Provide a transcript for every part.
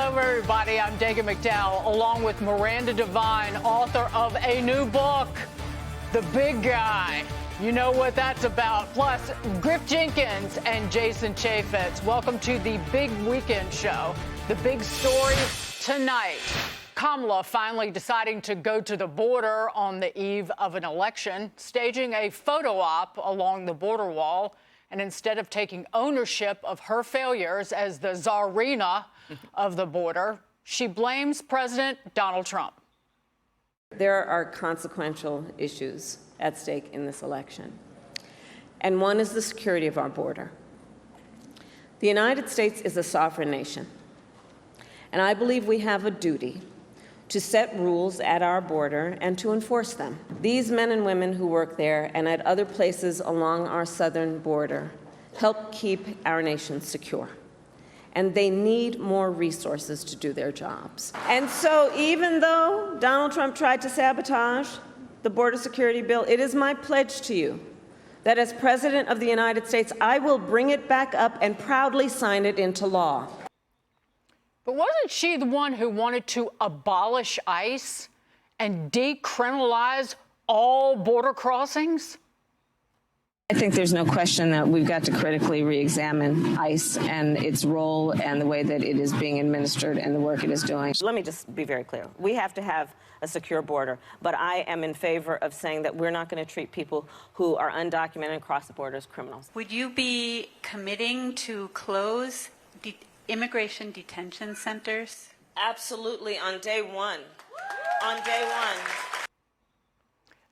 Hello, everybody. I'm Dagen McDowell, along with Miranda Devine, author of a new book, The Big Guy. You know what that's about. Plus, Griff Jenkins and Jason Chaffetz. Welcome to the Big Weekend Show. The big story tonight. Kamala finally deciding to go to the border on the eve of an election, staging a photo op along the border wall. And instead of taking ownership of her failures as the czarina of the border, she blames President Donald Trump. There are consequential issues at stake in this election, and one is the security of our border. The United States is a sovereign nation, and I believe we have a duty to set rules at our border and to enforce them. These men and women who work there and at other places along our southern border help keep our nation secure. And they need more resources to do their jobs. And so even though Donald Trump tried to sabotage the border security bill, it is my pledge to you that as President of the United States, I will bring it back up and proudly sign it into law. But wasn't she the one who wanted to abolish ICE and decriminalize all border crossings? I think there's no question that we've got to critically re-examine ICE and its role and the way that it is being administered and the work it is doing. Let me just be very clear. We have to have a secure border, but I am in favor of saying that we're not going to treat people who are undocumented across the border as criminals. Would you be committing to close immigration detention centers? Absolutely, on day one. On day one.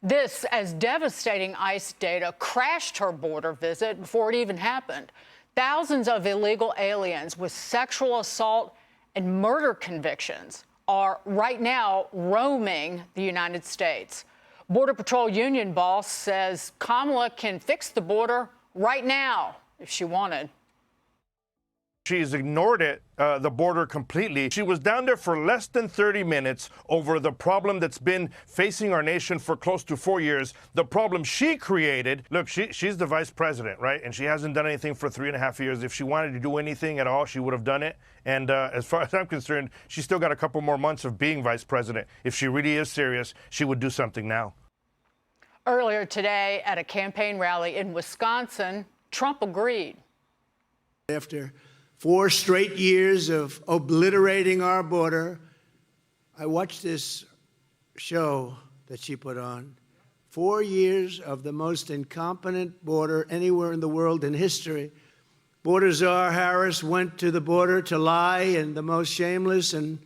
This as devastating ICE data crashed her border visit before it even happened. Thousands of illegal aliens with sexual assault and murder convictions are right now roaming the United States. Border Patrol union boss says Kamala can fix the border right now if she wanted. She's ignored the border completely. She was down there for less than 30 minutes over the problem that's been facing our nation for close to 4 years. The problem she created. Look, she's the vice president, right? And she hasn't done anything for 3.5 years. If she wanted to do anything at all, she would have done it. And as far as I'm concerned, she's still got a couple more months of being vice president. If she really is serious, she would do something now. Earlier today at a campaign rally in Wisconsin, Trump agreed. After 4 straight years of obliterating our border, I watched this show that she put on. 4 years of the most incompetent border anywhere in the world in history. Border czar Harris went to the border to lie in the most shameless and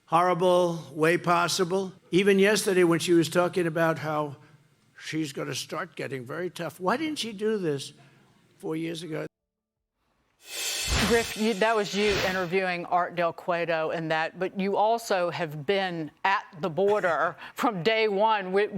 horrible way possible. Even yesterday when she was talking about how she's going to start getting very tough. Why didn't she do this 4 years ago? Griff, that was you interviewing Art Del Cueto and that, but you also have been at the border from day one, with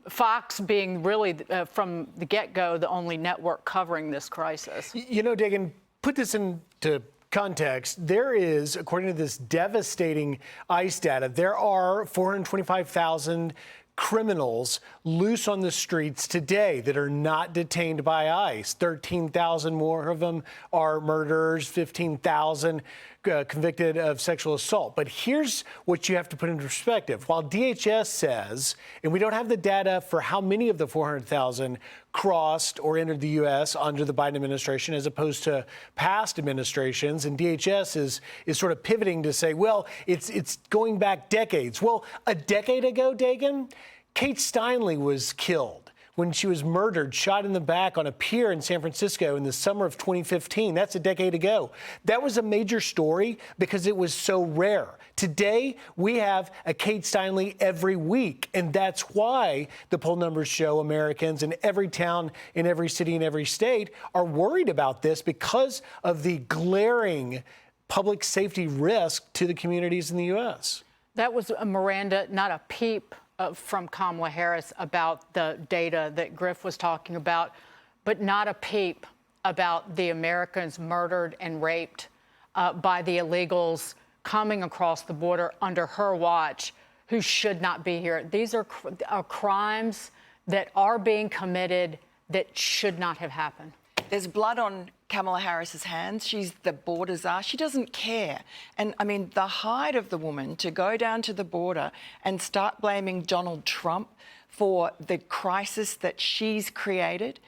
Fox being really, from the get-go, the only network covering this crisis. You know, Dagen, put this into context. There is, according to this devastating ICE data, there are 425,000 criminals loose on the streets today that are not detained by ICE. 13,000 more of them are murderers, 15,000 convicted of sexual assault. But here's what you have to put into perspective. While DHS says, and we don't have the data for how many of the 400,000 crossed or entered the U.S. under the Biden administration as opposed to past administrations, and DHS is sort of pivoting to say, well, it's going back decades. Well, a decade ago, Dagen, Kate Steinle was killed when she was murdered, shot in the back on a pier in San Francisco in the summer of 2015. That's a decade ago. That was a major story because it was so rare. Today, we have a Kate Steinle every week, and that's why the poll numbers show Americans in every town, in every city, in every state are worried about this because of the glaring public safety risk to the communities in the U.S. That was, Miranda, not a peep from Kamala Harris about the data that Griff was talking about, but not a peep about the Americans murdered and raped by the illegals coming across the border under her watch who should not be here. These are crimes that are being committed that should not have happened. There's blood on Kamala Harris's hands. She's the border czar. She doesn't care. And I mean, the height of the woman to go down to the border and start blaming Donald Trump for the crisis that she's created.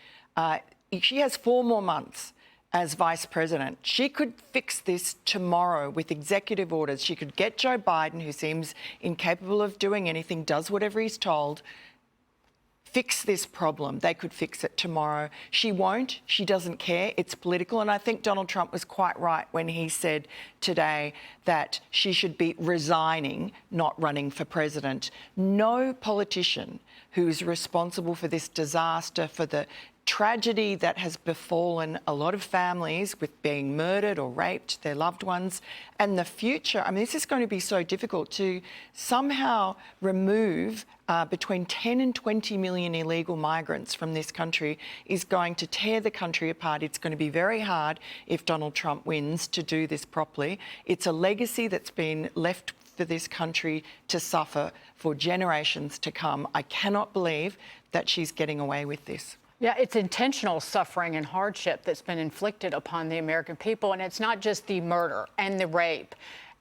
She has 4 more months as vice president. She could fix this tomorrow with executive orders. She could get Joe Biden, who seems incapable of doing anything, does whatever he's told, fix this problem. They could fix it tomorrow. She won't. She doesn't care. It's political. And I think Donald Trump was quite right when he said today that she should be resigning, not running for president. No politician who's responsible for this disaster, for the tragedy that has befallen a lot of families with being murdered or raped, their loved ones, and the future. I mean, this is going to be so difficult to somehow remove between 10 and 20 million illegal migrants from this country is going to tear the country apart. It's going to be very hard if Donald Trump wins to do this properly. It's a legacy that's been left for this country to suffer for generations to come. I cannot believe that she's getting away with this. Yeah, it's intentional suffering and hardship that's been inflicted upon the American people. And it's not just the murder and the rape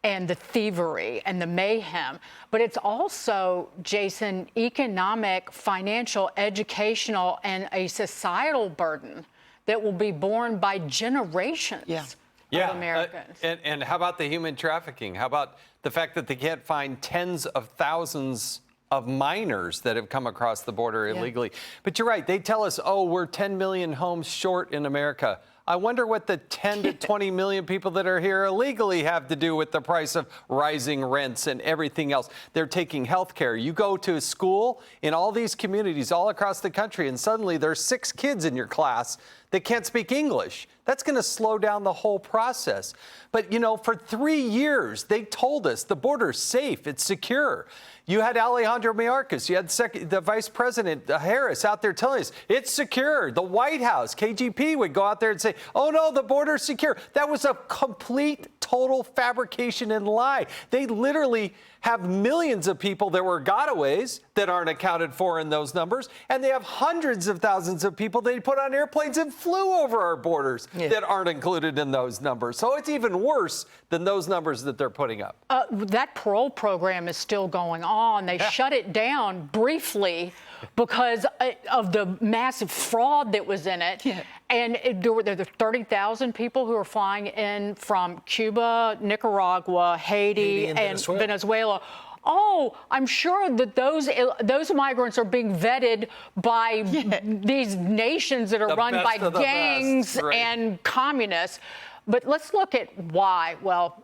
and the thievery and the mayhem, but it's also, Jason, economic, financial, educational, and a societal burden that will be borne by generations of Americans. And how about the human trafficking? How about the fact that they can't find tens of thousands of minors that have come across the border illegally? But you're right. They tell us, oh, we're 10 million homes short in America. I wonder what the 10 to 20 million people that are here illegally have to do with the price of rising rents and everything else. They're taking health care. You go to a school in all these communities all across the country, and suddenly there's 6 kids in your class that can't speak English. That's going to slow down the whole process. But, you know, for 3 years, they told us the border's safe, it's secure. You had Alejandro Mayorkas, you had the Vice President Harris out there telling us it's secure. The White House, KGP would go out there and say, oh no, the border's secure. That was a complete, total fabrication and lie. They literally have millions of people that were gotaways that aren't accounted for in those numbers, and they have hundreds of thousands of people they put on airplanes and flew over our borders that aren't included in those numbers. So it's even worse than those numbers that they're putting up. That parole program is still going on. They shut it down briefly because of the massive fraud that was in it. And there were 30,000 people who are flying in from Cuba, Nicaragua, Haiti, and Venezuela. Oh, I'm sure that those migrants are being vetted by these nations that are run by gangs and communists. But let's look at why. Well,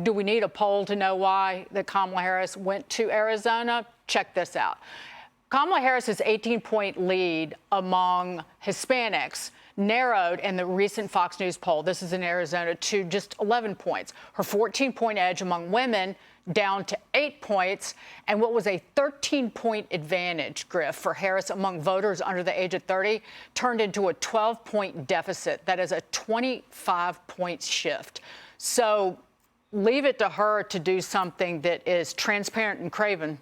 do we need a poll to know why that Kamala Harris went to Arizona? Check this out. Kamala Harris's 18-point lead among Hispanics narrowed in the recent Fox News poll, this is in Arizona, to just 11 points. Her 14-point edge among women down to 8 points, and what was a 13-point advantage, Griff, for Harris among voters under the age of 30 turned into a 12-point deficit. That is a 25-point shift. So leave it to her to do something that is transparent and craven.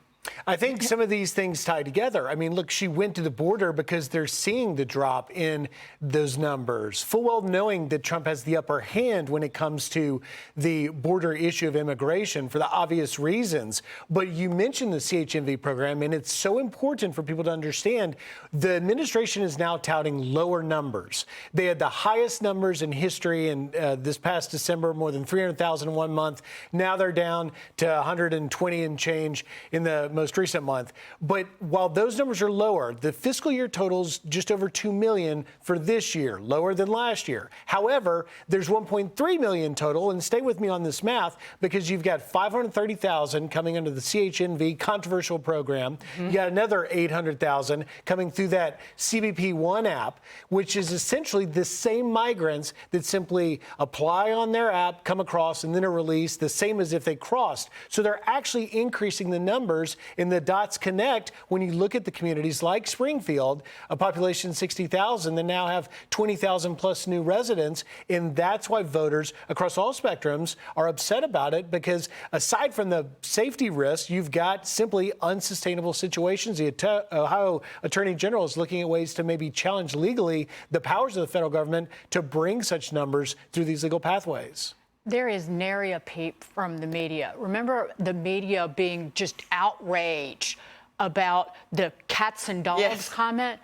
I think some of these things tie together. I mean, look, she went to the border because they're seeing the drop in those numbers, full well knowing that Trump has the upper hand when it comes to the border issue of immigration for the obvious reasons. But you mentioned the CHMV program, and it's so important for people to understand the administration is now touting lower numbers. They had the highest numbers in history in this past December, more than 300,000 in 1 month. Now they're down to 120 and change in the most recent month. But while those numbers are lower, the fiscal year totals just over 2 million for this year, lower than last year. However, there's 1.3 million total, and stay with me on this math because you've got 530,000 coming under the CHNV controversial program. You got another 800,000 coming through that CBP One app, which is essentially the same migrants that simply apply on their app, come across, and then are released, the same as if they crossed. So they're actually increasing the numbers And the dots connect when you look at the communities like Springfield, a population of 60,000 that now have 20,000 plus new residents. And that's why voters across all spectrums are upset about it, because aside from the safety risks, you've got simply unsustainable situations. The Ohio Attorney General is looking at ways to maybe challenge legally the powers of the federal government to bring such numbers through these legal pathways. There is nary a peep from the media. Remember the media being just outraged about the cats and dogs comment,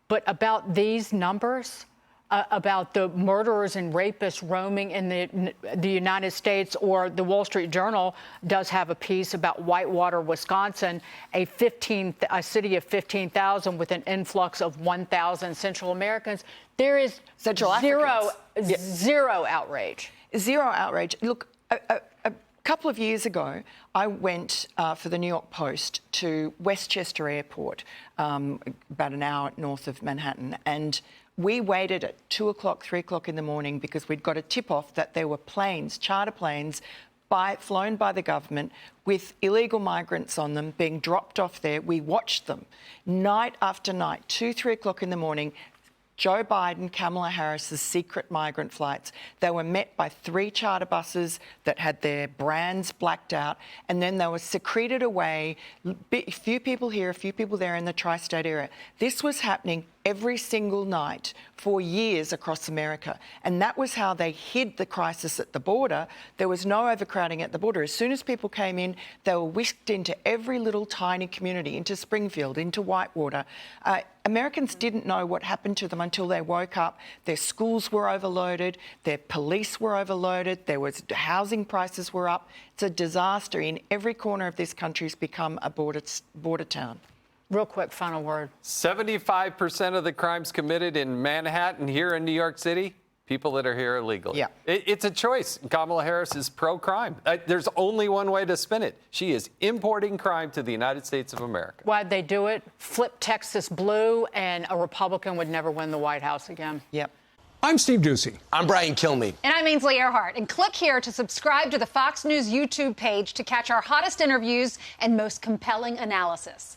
but about these numbers, about the murderers and rapists roaming in the United States. Or the Wall Street Journal does have a piece about Whitewater, Wisconsin, a city of 15,000 with an influx of 1,000 Central Americans. There is zero outrage. Zero outrage. Look, a couple of years ago, I went for the New York Post to Westchester Airport, about an hour north of Manhattan, and we waited at 2 o'clock, 3 o'clock in the morning because we'd got a tip-off that there were planes, charter planes, flown by the government with illegal migrants on them being dropped off there. We watched them night after night, 2, 3 o'clock in the morning. Joe Biden, Kamala Harris's secret migrant flights. They were met by 3 charter buses that had their brands blacked out, and then they were secreted away. A few people here, a few people there in the tri-state area. This was happening every single night for years across America. And that was how they hid the crisis at the border. There was no overcrowding at the border. As soon as people came in, they were whisked into every little tiny community, into Springfield, into Whitewater. Americans didn't know what happened to them until they woke up. Their schools were overloaded, their police were overloaded, housing prices were up. It's a disaster. In every corner of this country, it's become a border town. Real quick, final word. 75% of the crimes committed in Manhattan, here in New York City, people that are here illegally. Yeah. It's a choice. Kamala Harris is pro-crime. There's only one way to spin it. She is importing crime to the United States of America. Why'd they do it? Flip Texas blue, and a Republican would never win the White House again. Yep. I'm Steve Ducey. I'm Brian Kilmeade. And I'm Ainsley Earhart. And click here to subscribe to the Fox News YouTube page to catch our hottest interviews and most compelling analysis.